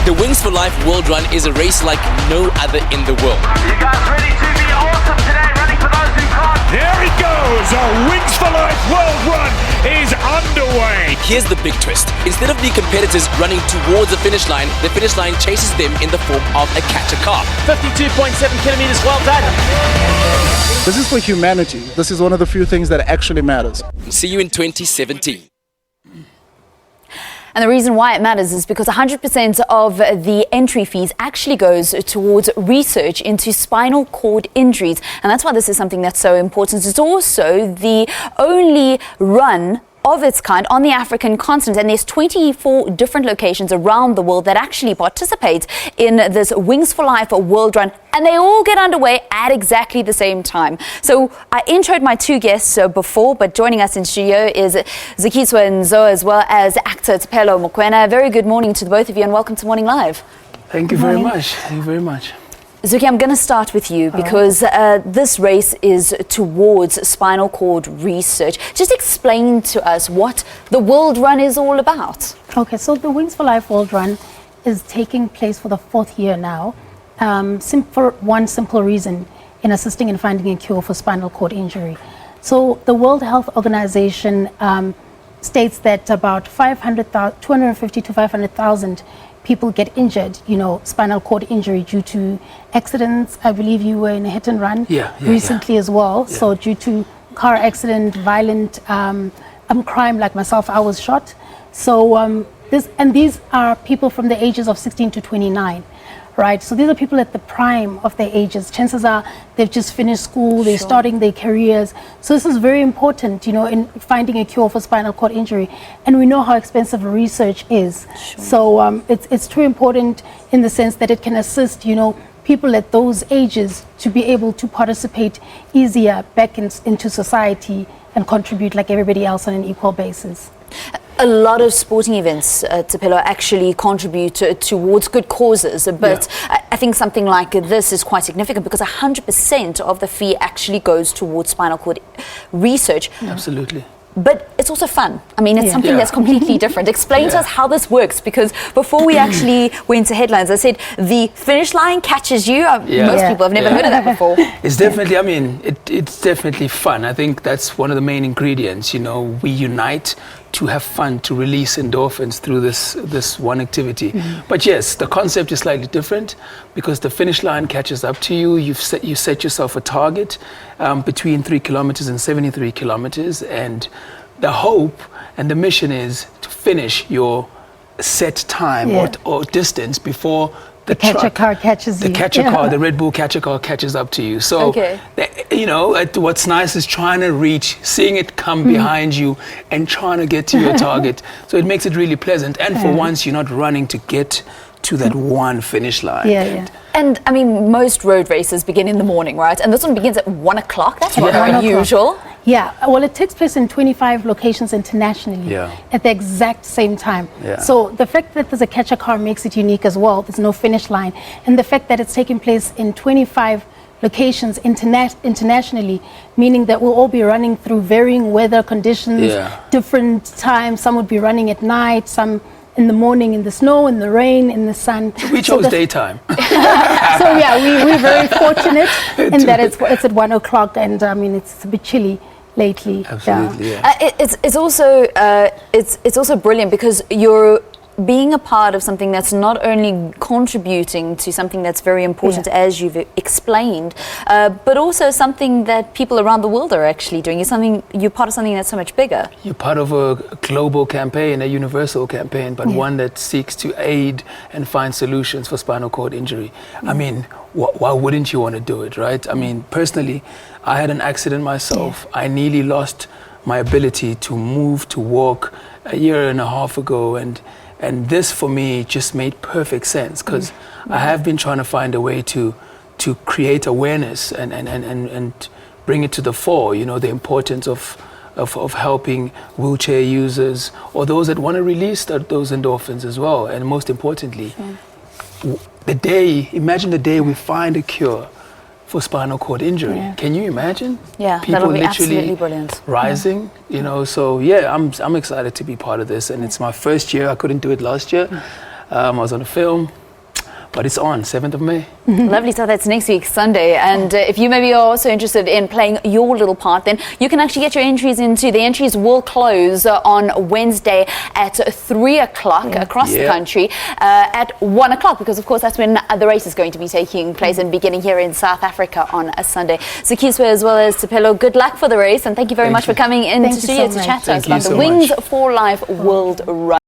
The Wings for Life World Run is a race like no other in the world. You guys ready to be awesome today, running for those who can't? There it goes! A Wings for Life World Run is underway! Here's the big twist. Instead of the competitors running towards the finish line chases them in the form of a catch-a-car. 52.7 kilometers, well done. This is for humanity. This is one of the few things that actually matters. See you in 2017. And the reason why it matters is because 100% of the entry fees actually goes towards research into spinal cord injuries. And that's why this is something that's so important. It's also the only run of its kind on the African continent, and there's 24 different locations around the world that actually participate in this Wings for Life World Run, and they all get underway at exactly the same time. So I introed my two guests before, but joining us in studio is Zuki Nzo as well as actor Mokoena. Very good morning to the both of you, and welcome to Morning Live. Thank you very much. Thank you very much. Zuki, I'm going to start with you because this race is towards spinal cord research. Just explain to us what the World Run is all about. Okay, so the Wings for Life World Run is taking place for the 4th year now, for one simple reason, in assisting in finding a cure for spinal cord injury. So the World Health Organization states that about 250 to 500,000 people get injured, spinal cord injury due to accidents. I believe you were in a hit and run recently as well. Yeah. So due to car accident, violent crime, like myself, I was shot. So these are people from the ages of 16 to 29. Right, so these are people at the prime of their ages. Chances are they've just finished school, they're starting their careers. So this is very important, in finding a cure for spinal cord injury. And we know how expensive research is. Sure. So it's too important in the sense that it can assist, people at those ages to be able to participate easier back into society and contribute like everybody else on an equal basis. A lot of sporting events, Tupelo, actually contribute towards good causes, but I think something like this is quite significant because 100% of the fee actually goes towards spinal cord research. Absolutely. But it's also fun. I mean, it's something that's completely different. Explain to us how this works, because before we actually went to headlines, I said the finish line catches you. Most people have never heard of that before. It's definitely, it's definitely fun. I think that's one of the main ingredients. We unite to have fun, to release endorphins through this one activity. But yes, the concept is slightly different because the finish line catches up to you. You set yourself a target between 3 kilometers and 73 kilometers, and the hope and the mission is to finish your set time or distance before the catch-a-car catches you. The catch-a-car, the Red Bull catch-a-car catches up to you. So, what's nice is trying to reach, seeing it come behind you and trying to get to your target. So it makes it really pleasant. And for once, you're not running to get to that one finish line. And I mean, most road races begin in the morning, right? And this one begins at 1 o'clock. That's not unusual. Yeah, well, it takes place in 25 locations internationally at the exact same time. So the fact that there's a catch-a-car makes it unique as well. There's no finish line. And the fact that it's taking place in 25 locations internationally, meaning that we'll all be running through varying weather conditions, different times. Some would be running at night, some in the morning, in the snow, in the rain, in the sun. We chose daytime. So we're very fortunate in that it's at 1 o'clock, and it's a bit chilly lately. Absolutely, It's also brilliant because you're being a part of something that's not only contributing to something that's very important, as you've explained, but also something that people around the world are actually doing. You're part of something that's so much bigger. You're part of a global campaign, a universal campaign, but one that seeks to aid and find solutions for spinal cord injury. I mean, why wouldn't you want to do it, right? I mean, personally, I had an accident myself. I nearly lost my ability to move, to walk a year and a half ago, and this for me just made perfect sense because I have been trying to find a way to create awareness and bring it to the fore, the importance of helping wheelchair users or those that want to release those endorphins as well. And most importantly, imagine the day we find a cure for spinal cord injury. Can you imagine? People literally absolutely brilliant. Rising, so I'm excited to be part of this, and it's my first year. I couldn't do it last year. I was on a film. But it's on 7th of May. Lovely. So that's next week, Sunday. And if you maybe are also interested in playing your little part, then you can actually get your entries into. The entries will close on Wednesday at 3 o'clock across the country, at 1 o'clock, because of course that's when the race is going to be taking place and beginning here in South Africa on a Sunday. So Kiswe as well as Tupelo, good luck for the race, and thank you very much for coming in to studio to chat to us about the Wings for Life World Run.